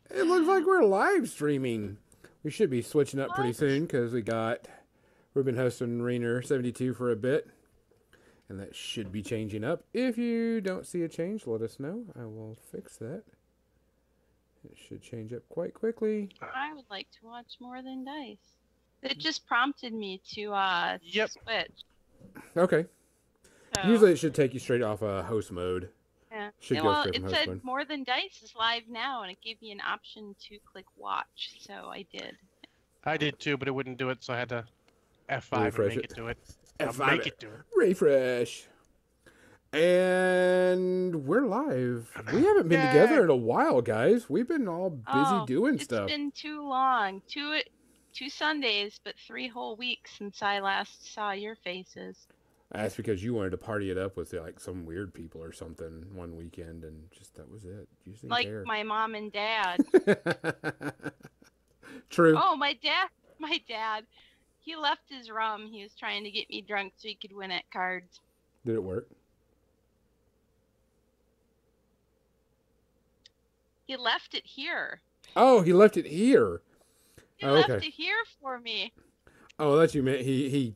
It looks like we're live streaming. We should be switching up pretty What? soon because we've been hosting Rainer 72 for a bit, and that should be changing up. If you don't see a change, let us know. I will fix that. It should change up quite quickly. I would like to watch More Than Dice. It just prompted me to Yep. switch. Okay. So Usually it should take you straight off host mode. yeah. Should Yeah, go well, straight it from host said mode. More Than Dice is live now, and it gave me an option to click watch, so I did. I did too, but it wouldn't do it, so I had to F5 Refresh and make it. it do it. F5 Make it. it do it. Refresh. And we're live. We haven't been Yay. together in a while, guys. We've been all busy doing stuff. It's been too long. Two Sundays, but 3 whole weeks since I last saw your faces. That's because you wanted to party it up with like some weird people or something one weekend, and just that was it. You just didn't Like care. my mom and dad. True. Oh, my dad, he left his rum. He was trying to get me drunk so he could win at cards. Did it work? He left it here. Oh, he left it here. He Oh, left okay. it here for me. Oh, that's you meant. He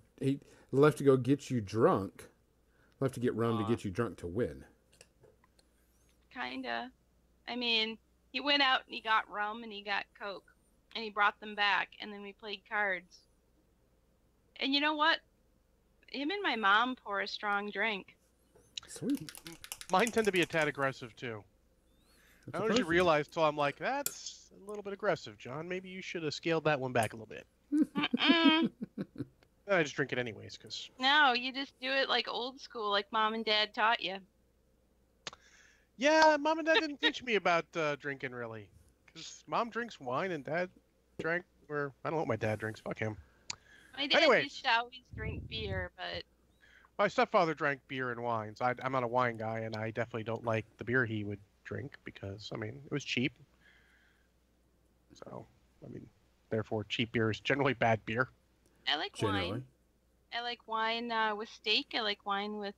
left to go get you drunk. Left to get rum to get you drunk to win. Kinda. I mean, he went out and he got rum and he got Coke. And he brought them back, and then we played cards. And you know what? Him and my mom pour a strong drink. Sweet. Mine tend to be a tad aggressive too. I don't usually realize till I'm like, that's a little bit aggressive, John. Maybe you should have scaled that one back a little bit. Mm-mm. I just drink it anyways, because... No, you just do it like old school, like mom and dad taught you. Yeah, Mom and Dad didn't teach me about drinking, really. Because Mom drinks wine and Dad drank... Or, I don't know what my dad drinks. Fuck him. My dad Anyways. used to always drink beer, but... My stepfather drank beer and wine, so I'm not a wine guy, and I definitely don't like the beer he would drink because, I mean, it was cheap. So, I mean, therefore, cheap beer is generally bad beer. I like Generally. wine. I like wine with steak. I like wine with,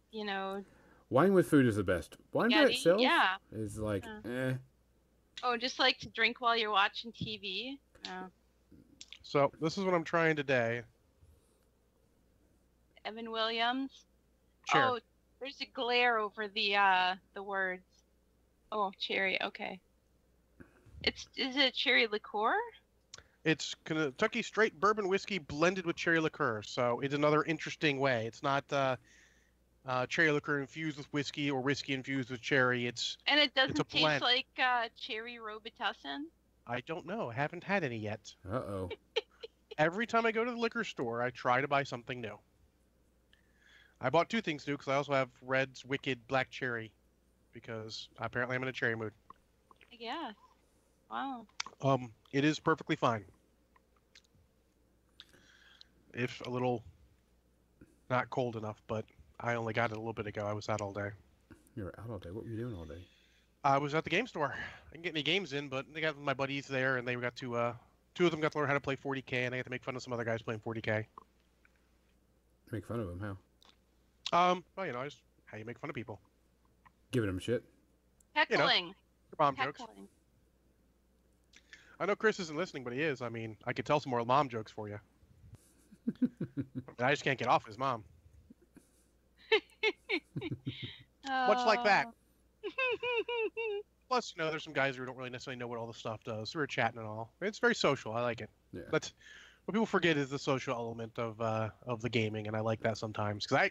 Wine with food is the best. Wine by spaghetti. itself Yeah. is like, eh. Oh, just like to drink while you're watching TV? No. So, this is what I'm trying today. Evan Williams. Sure. Oh, there's a glare over the words. Oh, cherry. Okay. Is it cherry liqueur? It's Kentucky straight bourbon whiskey blended with cherry liqueur, so it's another interesting way. It's not cherry liqueur infused with whiskey or whiskey infused with cherry. And it doesn't a taste blend. like cherry Robitussin? I don't know. I haven't had any yet. Uh-oh. Every time I go to the liquor store, I try to buy something new. I bought 2 things new because I also have Red's Wicked Black Cherry because apparently I'm in a cherry mood. I guess. Wow. It is perfectly fine. If a little not cold enough, but I only got it a little bit ago. I was out all day. You were out all day. What were you doing all day? I was at the game store. I didn't get any games in, but they got my buddies there, and they got to 2 of them got to learn how to play 40K, and I got to make fun of some other guys playing 40K. Make fun of him, how? Well, just how you make fun of people. Giving him shit. Heckling. Your mom jokes. Heckling. I know Chris isn't listening, but he is. I mean, I could tell some more mom jokes for you. I just can't get off his mom. Much like that. Plus, there's some guys who don't really necessarily know what all the stuff does. So we're chatting and all. It's very social. I like it. Yeah. That's what people forget is the social element of the gaming, and I like that sometimes. Because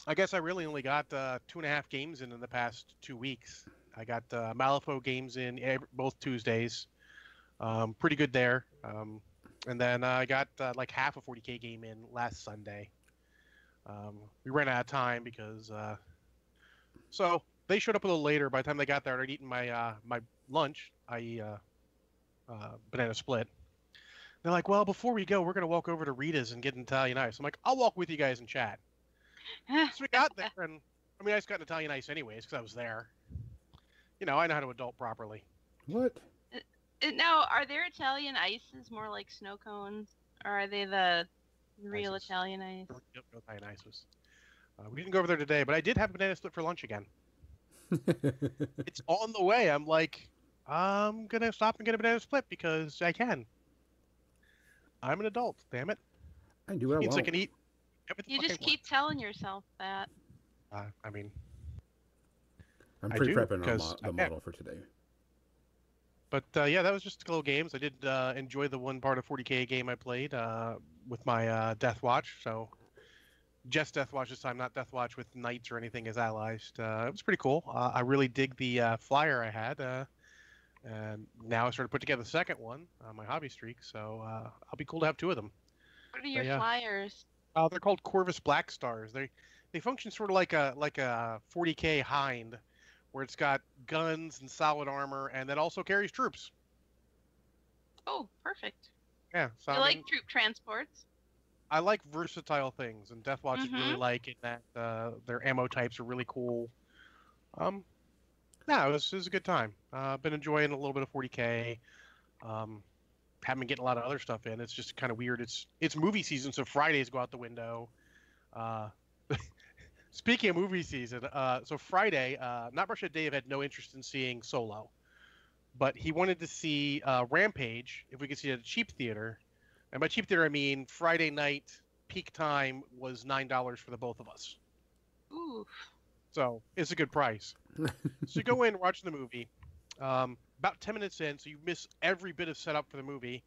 I guess I really only got 2.5 games in the past 2 weeks. I got Malifaux games in both Tuesdays. Pretty good there. And then I got like half a 40K game in last Sunday. We ran out of time because... So they showed up a little later. By the time they got there, I'd eaten my my lunch, i.e. Banana split. They're like, well, before we go, we're going to walk over to Rita's and get an Italian ice. I'm like, I'll walk with you guys and chat. So we got there, and I mean, I just got an Italian ice anyways because I was there. I know how to adult properly. What? Now, are there Italian ices more like snow cones, or are they the real Ices. Italian ice? No Italian ices. We didn't go over there today, but I did have a banana split for lunch again. It's on the way. I'm like, I'm gonna stop and get a banana split because I can. I'm an adult, damn it. I do what I Means I want. can eat everything You the fuck just I want. keep telling yourself that. I mean, I'm I do pre-prepping because I the can. model for today. But yeah, that was just little games. I did enjoy the one part of 40K game I played with my Death Watch. So just Death Watch this time, not Death Watch with knights or anything as allies. It was pretty cool. I really dig the flyer I had. And now I started to put together the second one on my hobby streak. So I'll be cool to have two of them. What are your But yeah, flyers? they're called Corvus Black Stars. They function sort of like a 40K Hind, where it's got guns and solid armor, and that also carries troops. Oh, perfect. Yeah, so You I like mean, troop transports? I like versatile things, and Deathwatch is really Mm-hmm. like in that their ammo types are really cool. Um, yeah, it was a good time. Been enjoying a little bit of 40K. Um, haven't been getting a lot of other stuff in. It's just kind of weird. It's movie season, so Fridays go out the window. Uh, speaking of movie season, so Friday, not Russia Dave had no interest in seeing Solo, but he wanted to see Rampage if we could see it at a cheap theater. And by cheap theater, I mean Friday night peak time was $9 for the both of us. Ooh. So it's a good price. So you go in, watch the movie. About 10 minutes in, so you miss every bit of setup for the movie.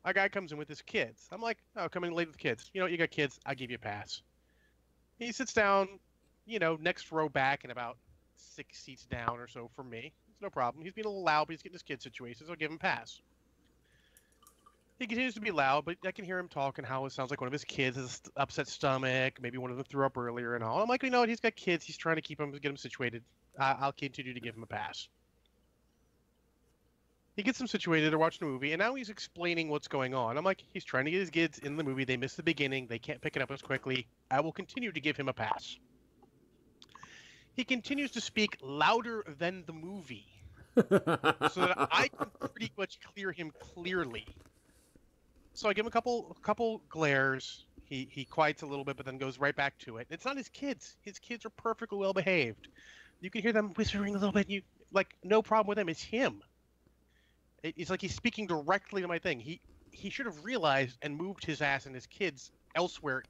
A guy comes in with his kids. I'm like, oh, come in late with kids. You know, you got kids. I'll give you a pass. He sits down, next row back and about 6 seats down or so from me. It's no problem. He's being a little loud, but he's getting his kid situated, so I'll give him a pass. He continues to be loud, but I can hear him talking how it sounds like one of his kids has an upset stomach. Maybe one of them threw up earlier and all. I'm like, you know what? He's got kids. He's trying to get them situated. I'll continue to give him a pass. He gets them situated. They're watching the movie, and now he's explaining what's going on. I'm like, he's trying to get his kids in the movie. They missed the beginning. They can't pick it up as quickly. I will continue to give him a pass. He continues to speak louder than the movie so that I can pretty much hear him clearly. So I give him a couple glares. He quiets a little bit, but then goes right back to it. It's not his kids. His kids are perfectly well behaved. You can hear them whispering a little bit. You like no problem with them. It's him. It's like he's speaking directly to my thing. He should have realized and moved his ass and his kids elsewhere,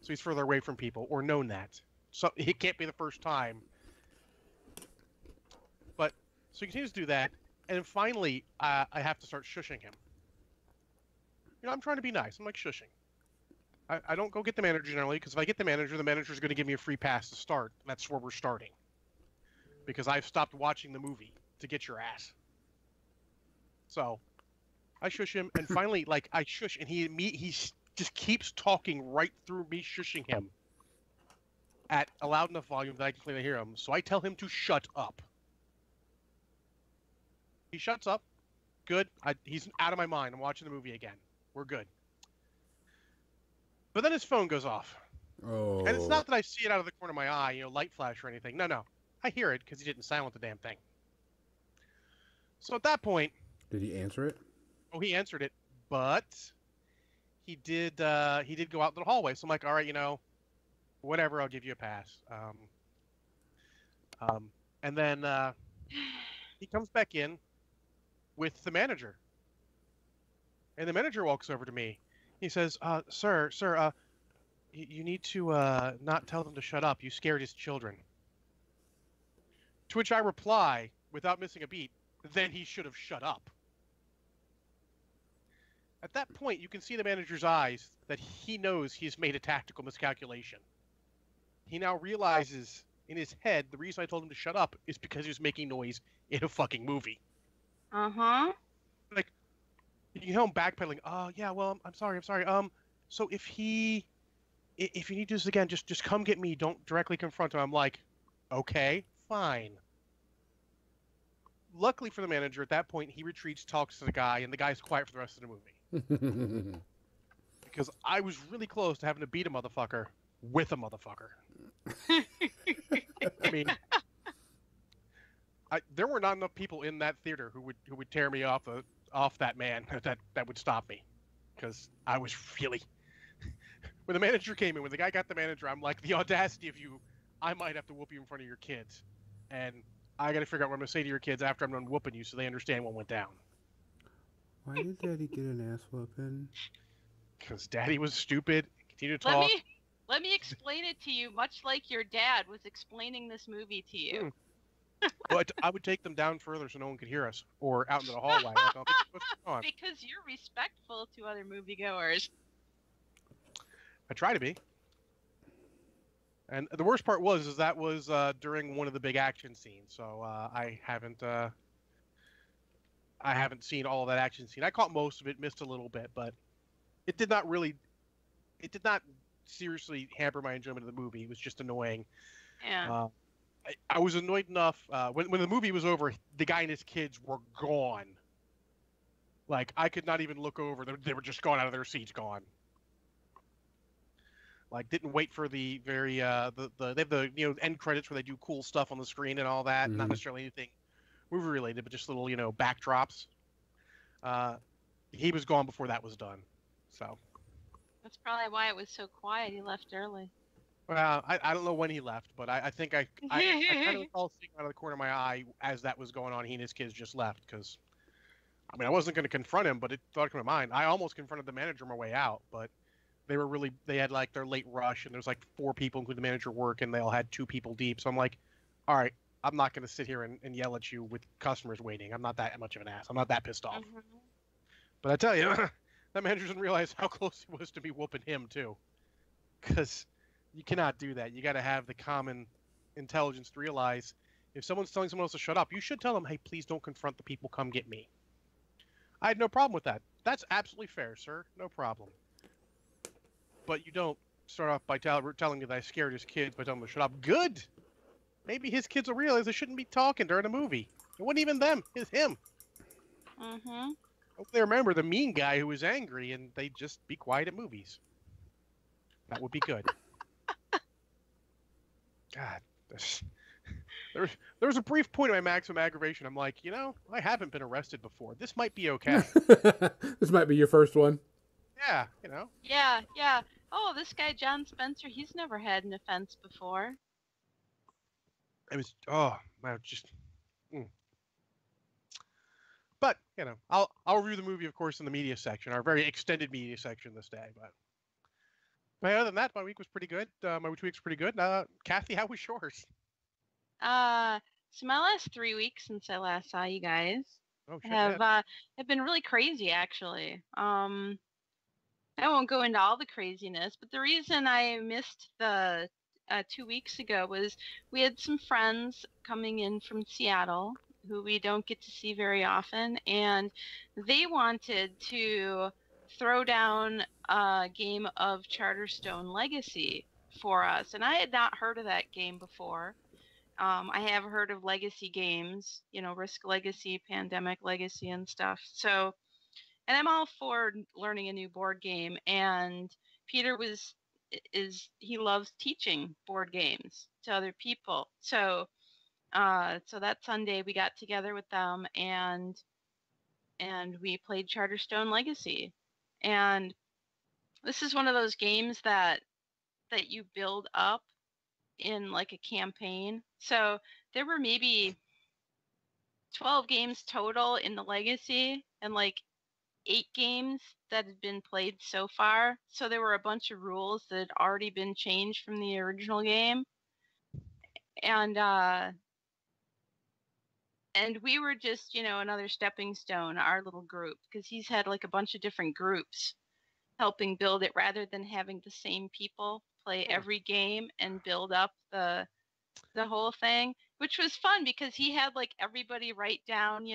so he's further away from people, or known that. So it can't be the first time. But so he continues to do that, and then finally I have to start shushing him. I'm trying to be nice. I'm like shushing. I don't go get the manager generally, because if I get the manager's going to give me a free pass to start. And that's where we're starting. Because I've stopped watching the movie to get your ass. So I shush him, and finally, I shush, and he just keeps talking right through me shushing him at a loud enough volume that I can clearly hear him. So I tell him to shut up. He shuts up. Good. He's out of my mind. I'm watching the movie again. We're good. But then his phone goes off. Oh. And it's not that I see it out of the corner of my eye, light flash or anything. No. I hear it because he didn't silence the damn thing. So at that point... Did he answer it? Oh, he answered it, but he did go out to the hallway. So I'm like, all right, whatever, I'll give you a pass. And then he comes back in with the manager. And the manager walks over to me. He says, sir, you need to not tell them to shut up. You scared his children. To which I reply, without missing a beat, then he should have shut up. At that point, you can see the manager's eyes that he knows he's made a tactical miscalculation. He now realizes in his head the reason I told him to shut up is because he was making noise in a fucking movie. Uh-huh. Like, you can hear him backpedaling. Oh, yeah, well, I'm sorry. So if you need to do this again, just come get me. Don't directly confront him. I'm like, okay, fine. Luckily for the manager, at that point, he retreats, talks to the guy, and the guy's quiet for the rest of the movie. Because I was really close to having to beat a motherfucker with a motherfucker. I mean, there were not enough people in that theater who would tear me off that man that would stop me, because I was really. When the manager came in, when the guy got the manager, I'm like, the audacity of you! I might have to whoop you in front of your kids, and I got to figure out what I'm going to say to your kids after I'm done whooping you so they understand what went down. Why did Daddy get an ass whooping? Because Daddy was stupid. Continue to Let talk. me explain it to you, much like your dad was explaining this movie to you. But I would take them down further so no one could hear us, or out into the hallway. Like, I'll think, what's going on? Because you're respectful to other moviegoers. I try to be. And the worst part was that was during one of the big action scenes, so I haven't seen all of that action scene. I caught most of it, missed a little bit, but it did not seriously hamper my enjoyment of the movie. It was just annoying. Yeah. I was annoyed enough when the movie was over. The guy and his kids were gone. Like, I could not even look over. They were just gone out of their seats, gone. Like, didn't wait for the very they have the end credits where they do cool stuff on the screen and all that. Not necessarily anything movie related, but just little backdrops. He was gone before that was done. So That's probably why it was so quiet. He left early. well, I don't know when he left, but I think I kind of recall seeing out of the corner of my eye as that was going on. He and his kids just left because, I mean, I wasn't going to confront him, but it thought to my mind. I almost confronted the manager on my way out, but they had like their late rush, and there's like 4 people, including the manager, work, and they all had 2 people deep. So I'm like, all right, I'm not going to sit here and yell at you with customers waiting. I'm not that much of an ass. I'm not that pissed off. But I tell you, that manager doesn't realize how close he was to me whooping him too, because you cannot do that. You got to have the common intelligence to realize if someone's telling someone else to shut up, you should tell them, hey, please don't confront the people. Come get me. I had no problem with that. That's absolutely fair, sir. No problem. But you don't start off by telling me that I scared his kids by telling them to shut up. Good. Maybe his kids will realize they shouldn't be talking during a movie. It wasn't even them. It's him. Hope they remember the mean guy who was angry and they just be quiet at movies. That would be good. God, there was a brief point of my maximum aggravation. I'm like, I haven't been arrested before. This might be okay. This might be your first one. Yeah, Yeah. Oh, this guy John Spencer, he's never had an offense before. It was just. But I'll review the movie, of course, in the media section, our very extended media section this day. But other than that, my week was pretty good. My 2 weeks were pretty good. Kathy, how was yours? So my last 3 weeks since I last saw you guys have been really crazy, actually. I won't go into all the craziness, but the reason I missed the 2 weeks ago was we had some friends coming in from Seattle who we don't get to see very often, and they wanted to throw down a game of Charterstone Legacy for us, and I had not heard of that game before. I have heard of legacy games, Risk Legacy, Pandemic Legacy, and stuff. So, and I'm all for learning a new board game. And Peter he loves teaching board games to other people. So, so that Sunday we got together with them and we played Charterstone Legacy. And this is one of those games that you build up in like a campaign. So there were maybe 12 games total in the Legacy and like 8 games that had been played so far. So there were a bunch of rules that had already been changed from the original game. And we were just, another stepping stone, our little group, because he's had like a bunch of different groups helping build it rather than having the same people play every game and build up the whole thing, which was fun because he had like everybody write down,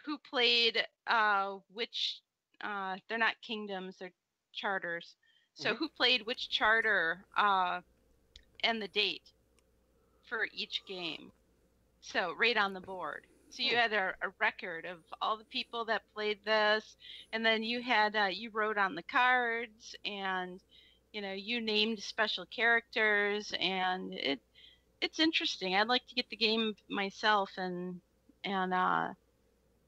who played which they're not kingdoms, they're charters. So who played which charter and the date for each game. So right on the board. So you had a record of all the people that played this, and then you had you wrote on the cards, and you named special characters, and it's interesting. I'd like to get the game myself, and I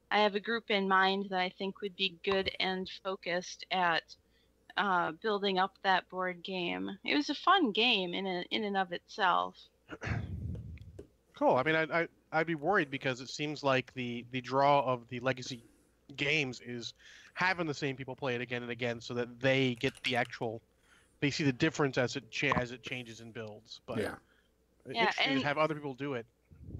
have a group in mind that I think would be good and focused at building up that board game. It was a fun game in and of itself. Cool. I mean, I'd be worried because it seems like the draw of the legacy games is having the same people play it again and again, so that they get the actual, they see the difference as it changes in builds. But Yeah. Yeah, interesting to and have other people do it.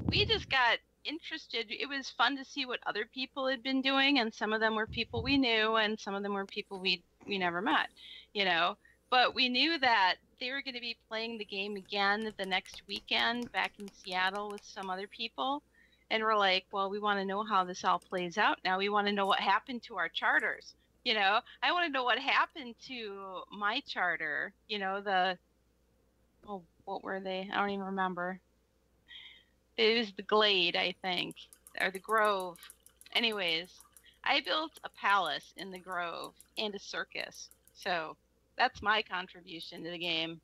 we just got interested. It was fun to see what other people had been doing, and some of them were people we knew, and some of them were people we never met, you know. But we knew that they were going to be playing the game again the next weekend back in Seattle with some other people. And we're like, well, we want to know how this all plays out now. We want to know what happened to our charters. You know, I want to know what happened to my charter. You know, oh, what were they? I don't even remember. It was the Glade, I think, or the Grove. Anyways, I built a palace in the Grove and a circus. So that's my contribution to the game.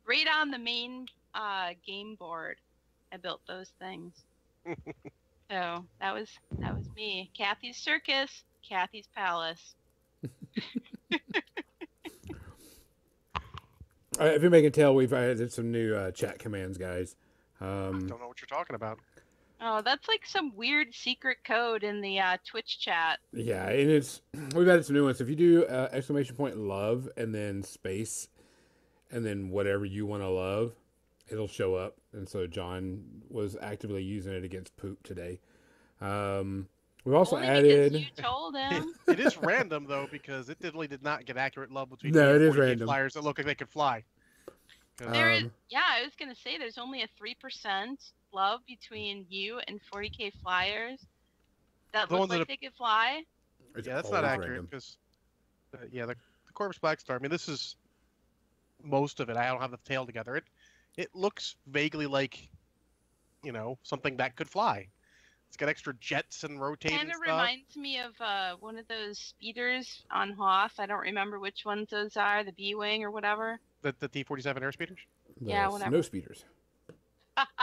Right on the main game board, I built those things. So that was me. Kathy's circus, Kathy's palace. If you can tell, we've added some new chat commands, guys. I don't know what you're talking about. Oh, that's like some weird secret code in the Twitch chat. Yeah, and we've added some new ones. If you do exclamation point love and then space and then whatever you want to love, it'll show up. And so John was actively using it against poop today. We've also Only added. because you told him. It is random though, because it really did not get accurate love between No, me it and is 40K random. flyers that look like they could fly. There is, yeah, I was gonna say there's only a 3% love between you and 40K flyers that look like they could fly. Yeah, that's not accurate because, the Corvus Black Star. I mean, this is most of it. I don't have the tail together. It looks vaguely like, something that could fly. It's got extra jets and rotating Kind of stuff. reminds me of one of those speeders on Hoth. I don't remember which ones those are, the B-Wing or whatever. The T-47 air speeders? Yeah, whatever. Snow speeders.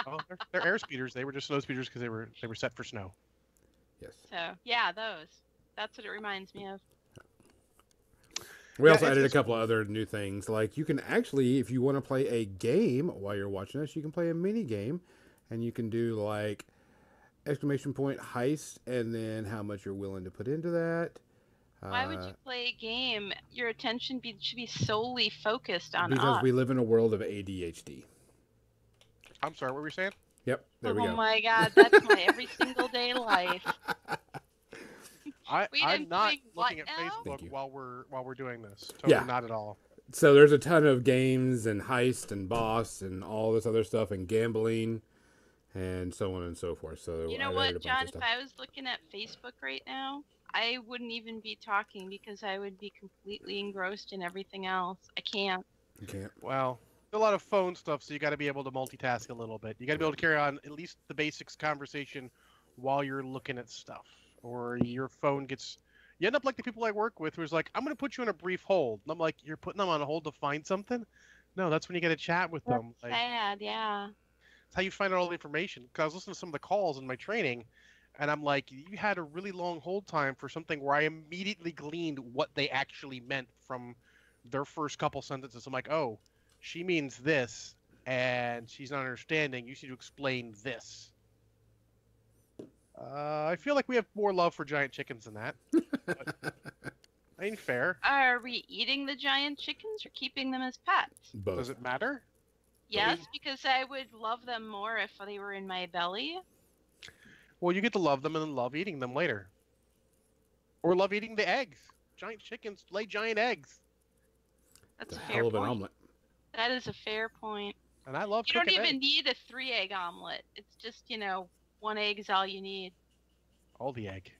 Oh, they're air speeders. They were just snow speeders because they were set for snow. Yes. So, yeah, those. That's what it reminds me of. We also added a couple of other new things. Like you can actually, if you want to play a game while you're watching us, you can play a mini game. And you can do like exclamation point heist and then how much you're willing to put into that. Why would you play a game? Your attention should be solely focused on because us. we live in a world of ADHD. I'm sorry, what were you saying? Yep, there we go. Oh my god, that's my every single day life. I'm not looking at Facebook while we're doing this. Totally not at all. So there's a ton of games and heist and boss and all this other stuff and gambling and so on and so forth. So you know what, John? If I was looking at Facebook right now, I wouldn't even be talking because I would be completely engrossed in everything else. I can't. You can't. Well, a lot of phone stuff, so you got to be able to multitask a little bit. You got to be able to carry on at least the basics conversation while you're looking at stuff, or your phone gets. You end up like the people I work with, who's like, "I'm going to put you on a brief hold." And I'm like, "You're putting them on a hold to find something?" No, that's when you get to chat with them. That's sad, yeah. That's how you find out all the information. Because I was listening to some of the calls in my training. And I'm like, you had a really long hold time for something where I immediately gleaned what they actually meant from their first couple sentences. I'm like, oh, she means this, and she's not understanding. You need to explain this. I feel like we have more love for giant chickens than that. But ain't fair. Are we eating the giant chickens or keeping them as pets? Both. Does it matter? Yes, because I would love them more if they were in my belly. Well, you get to love them and then love eating them later. Or love eating the eggs. Giant chickens lay giant eggs. That's a a fair hell of an point. omelet. That is a fair point. And I love You don't cooking even eggs. need a 3-egg omelet. It's just, 1 egg is all you need. All the egg.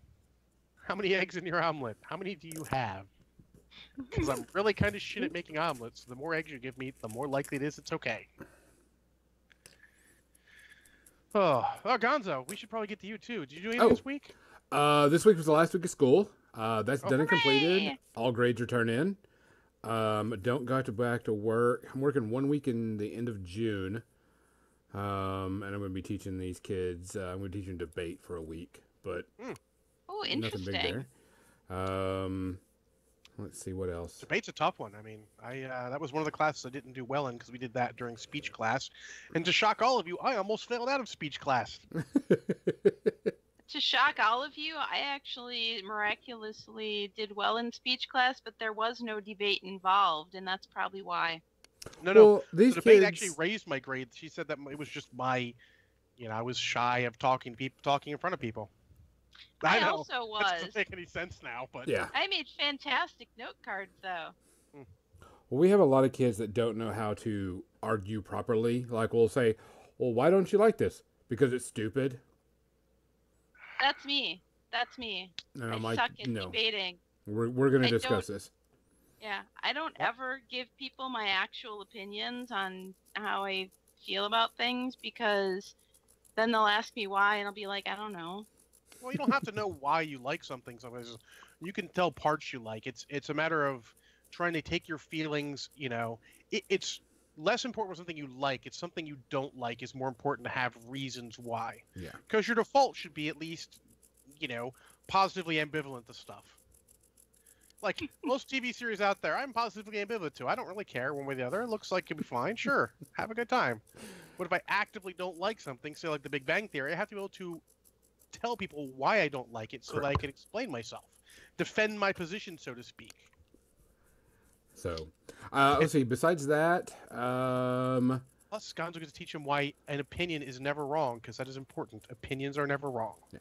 How many eggs in your omelet? How many do you have? Because I'm really kind of shit at making omelets. The more eggs you give me, the more likely it is it's okay. Oh, Gonzo, we should probably get to you too. Did you do anything this week? This week was the last week of school. That's done and completed. Hooray! All grades are turned in. Don't go back to work. I'm working 1 week in the end of June. And I'm going to be teaching these kids. I'm going to teach them debate for a week, but Oh, nothing big interesting. there. Let's see what else. Debate's a tough one. I mean, that was one of the classes I didn't do well in because we did that during speech class. And to shock all of you, I almost failed out of speech class. To shock all of you, I actually miraculously did well in speech class, but there was no debate involved, and that's probably why. No, Well, these the debate kids actually raised my grade. She said that it was just my, I was shy of talking in front of people. I know. also That was. doesn't make any sense now, but yeah. I made fantastic note cards, though. Well, we have a lot of kids that don't know how to argue properly. Like, we'll say, well, why don't you like this? Because it's stupid. That's me. And I'm I like, suck at no. debating. We're going to I discuss don't- this. Yeah, I don't ever give people my actual opinions on how I feel about things because then they'll ask me why, and I'll be like, I don't know. well, you don't have to know why you like something. Sometimes you can tell parts you like. It's a matter of trying to take your feelings. It's less important with something you like. It's something you don't like is more important to have reasons why. Yeah. Because your default should be at least, positively ambivalent to stuff. Like most TV series out there, I'm positively ambivalent to. I don't really care one way or the other. It looks like it'll be fine. Sure, have a good time. But if I actively don't like something, say like The Big Bang Theory, I have to be able to tell people why I don't like it so that I can explain myself, defend my position, so to speak. So, let's see. Besides that, Plus, Gonzo gets to teach him why an opinion is never wrong, because that is important. Opinions are never wrong. Yeah.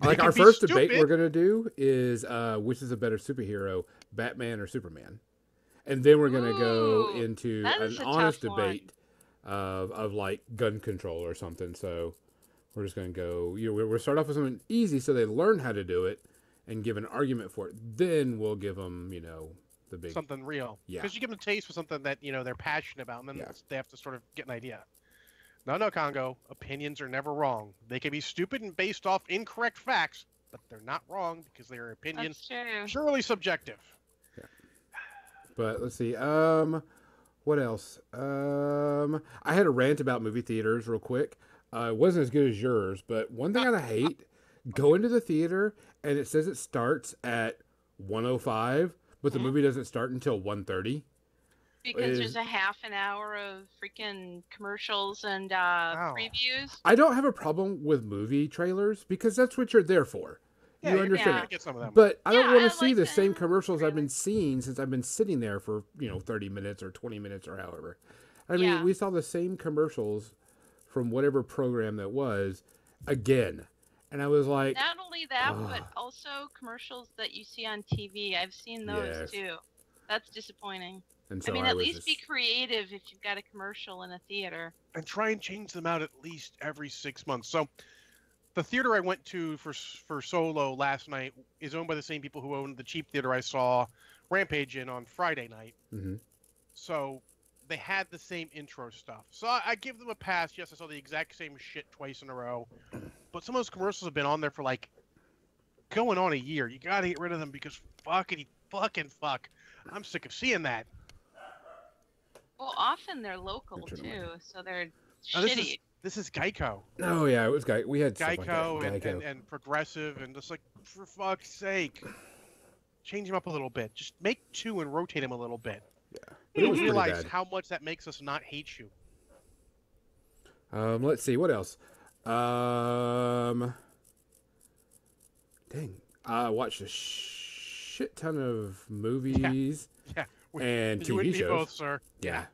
They Like can our be first debate stupid. we're going to do is which is a better superhero, Batman or Superman? And then we're going to go Ooh, into that an is a honest tough one. debate of like gun control or something. So we're just going to go, we'll start off with something easy so they learn how to do it and give an argument for it. Then we'll give them, the big... Something real. Yeah. Because you give them a taste for something that, they're passionate about, and then Yeah. they have to sort of get an idea. No, Congo. Opinions are never wrong. They can be stupid and based off incorrect facts, but they're not wrong because their opinion That's true. purely subjective. But let's see. What else? I had a rant about movie theaters real quick. It wasn't as good as yours, but one thing I hate, go into the theater and it says it starts at 1:05, but the movie doesn't start until 1:30. Because there's a half an hour of freaking commercials and previews. I don't have a problem with movie trailers because that's what you're there for. Yeah, you you're understand gonna it. get some of them. But I don't Yeah, want I to see like the the same commercials I've trailer. been seeing since I've been sitting there for, 30 minutes or 20 minutes or however. I mean, Yeah. we saw the same commercials from whatever program that was again. And I was like, Not only that, but Ugh. also commercials that you see on TV. I've seen those Yes. too. That's disappointing. and so I mean, I at was least just, be creative if you've got a commercial in a theater. And try and change them out at least every 6 months. So the theater I went to for Solo last night is owned by the same people who owned the cheap theater I saw Rampage in on Friday night. Mhm. So they had the same intro stuff. So I give them a pass. Yes, I saw the exact same shit twice in a row. But some of those commercials have been on there for like going on a year. You got to get rid of them because fucking fuck. I'm sick of seeing that. Well, often they're local Turn too, away. so they're Now, shitty. this is Geico. Oh yeah, it was we had stuff Geico, like that. Geico. and Progressive, and just like, for fuck's sake, change them up a little bit. Just make two and rotate them a little bit. But You it was pretty realize bad. how much that makes us not hate you. Let's see what else. Dang, I watched a shit ton of movies Yeah, and you TV and me shows. both, sir. Yeah,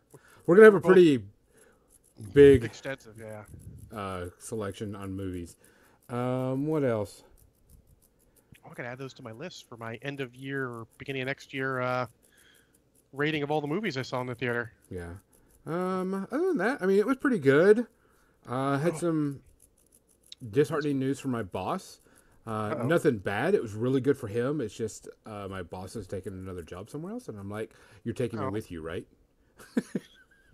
we're gonna have a both pretty big Extensive, yeah. selection on movies. What else? Oh, I can add those to my list for my end of year or beginning of next year rating of all the movies I saw in the theater. Yeah. Other than that, I mean, it was pretty good. Had some disheartening news from my boss. Nothing bad. It was really good for him. It's just my boss has taken another job somewhere else, and I'm like, "You're taking me with you, right?"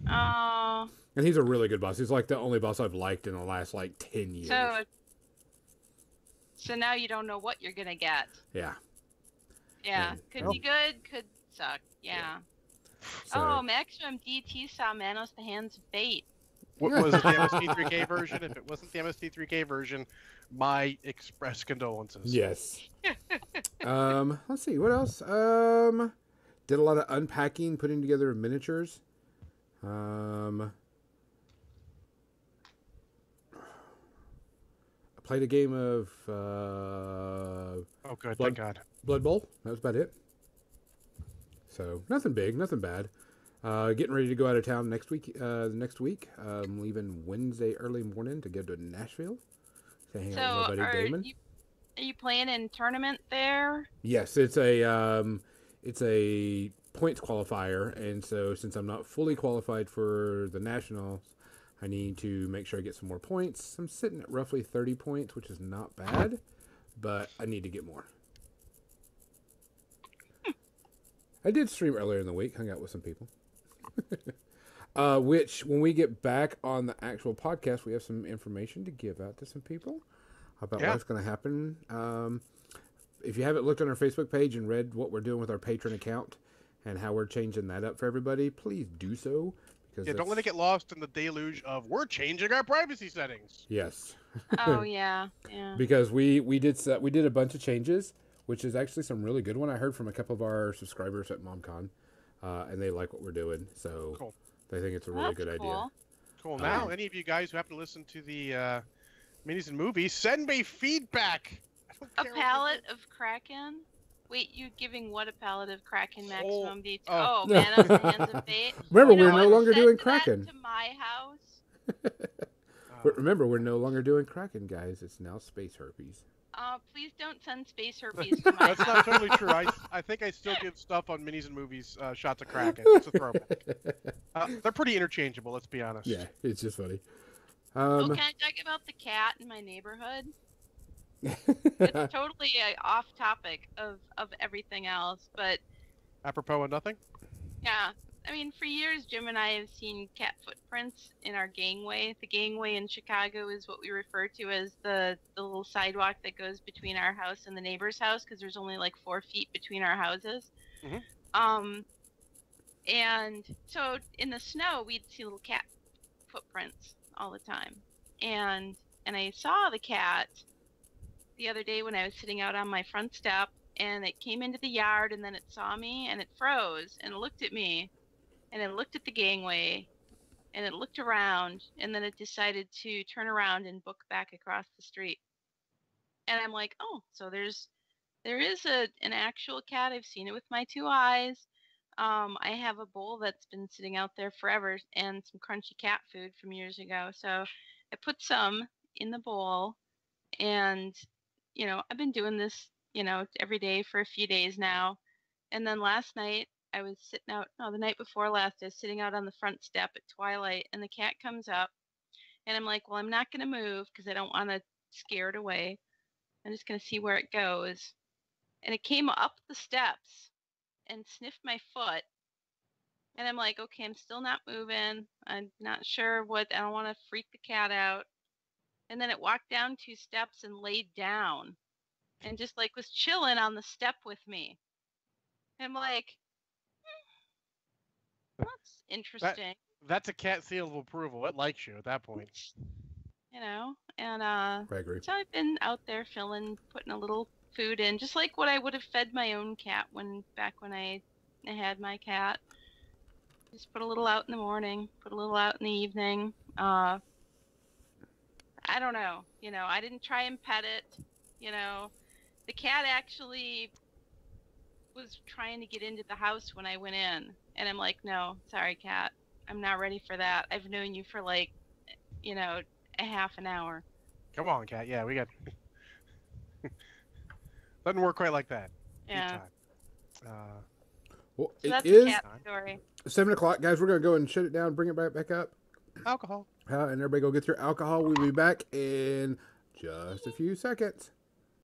Oh, And he's a really good boss. He's like the only boss I've liked in the last 10 years. so now you don't know what you're gonna get. Yeah. Yeah, And- could be good, could suck. Yeah. So, Oh, Maximum DT saw Manos the Hands of Fate. What was it, the MST3K version? If it wasn't the MST3K version, my express condolences. yes. Let's see what else. Did a lot of unpacking, putting together miniatures. I played a game of Oh, good. Blood, Thank God. Blood Bowl. That was about it. So nothing big, nothing bad. Getting ready to go out of town next week. I'm leaving Wednesday early morning to go to Nashville to hang So out with my buddy are Damon. you playing in tournament there? Yes, it's a points qualifier, and so since I'm not fully qualified for the nationals, I need to make sure I get some more points. I'm sitting at roughly 30 points, which is not bad, but I need to get more. I did stream earlier in the week, hung out with some people. Which, when we get back on the actual podcast, we have some information to give out to some people about what's going to happen. If you haven't looked on our Facebook page and read what we're doing with our Patreon account and how we're changing that up for everybody, please do so. Because Don't let it get lost in the deluge of we're changing our privacy settings. Yes. Oh yeah. Because we did a bunch of changes, which is actually some really good one. I heard from a couple of our subscribers at MomCon, and they like what we're doing, so Cool. they think it's a really good idea. Cool. Now, any of you guys who happen to listen to the minis and movies, send me feedback. A pallet of Kraken? Wait, you giving what a pallet of Kraken maximum detail? oh. Oh, Man of the Hands of Fate. Remember, You know we're no what? longer Send doing that Kraken. to my house. But remember, we're no longer doing Kraken, guys. It's now space herpes. Please don't send space herpes to my That's house. not totally true. I think I still give stuff on minis and movies shots of Kraken. It's a throwback. They're pretty interchangeable, let's be honest. Yeah, it's just funny. Oh, can I talk about the cat in my neighborhood? It's totally off topic of everything else, but Apropos of nothing? yeah. I mean, for years, Jim and I have seen cat footprints in our gangway. The gangway in Chicago is what we refer to as the little sidewalk that goes between our house and the neighbor's house, because there's only like 4 feet between our houses. Mhm. And so in the snow, we'd see little cat footprints all the time. And I saw the cat the other day when I was sitting out on my front step, and it came into the yard, and then it saw me, and it froze, and it looked at me, and it looked at the gangway, and it looked around, and then it decided to turn around and book back across the street. And I'm like, oh, so there is an actual cat. I've seen it with my 2 eyes. I have a bowl that's been sitting out there forever and some crunchy cat food from years ago. So I put some in the bowl, and I've been doing this, every day for a few days now. And then last night I was sitting out, no, the night before last, I was sitting out on the front step at twilight, and the cat comes up, and I'm like, well, I'm not going to move because I don't want to scare it away. I'm just going to see where it goes. And it came up the steps and sniffed my foot. And I'm like, okay, I'm still not moving. I'm not sure I don't want to freak the cat out. And then it walked down 2 steps and laid down and just like was chilling on the step with me. And I'm like, that's interesting. That's a cat seal of approval. It likes you at that point. And I agree. so I've been out there putting a little food in, just like what I would have fed my own cat back when I had my cat. Just put a little out in the morning, put a little out in the evening. I don't know. I didn't try and pet it. The cat actually was trying to get into the house when I went in. And I'm like, no, sorry, cat. I'm not ready for that. I've known you for like, a half an hour. Come on, cat. Yeah, we got... Doesn't work quite like that. Yeah. Well, So that's it the is cat story. 7 o'clock, guys. We're going to go and shut it down, bring it back up. Alcohol. And everybody go get your alcohol. We'll be back in just a few seconds.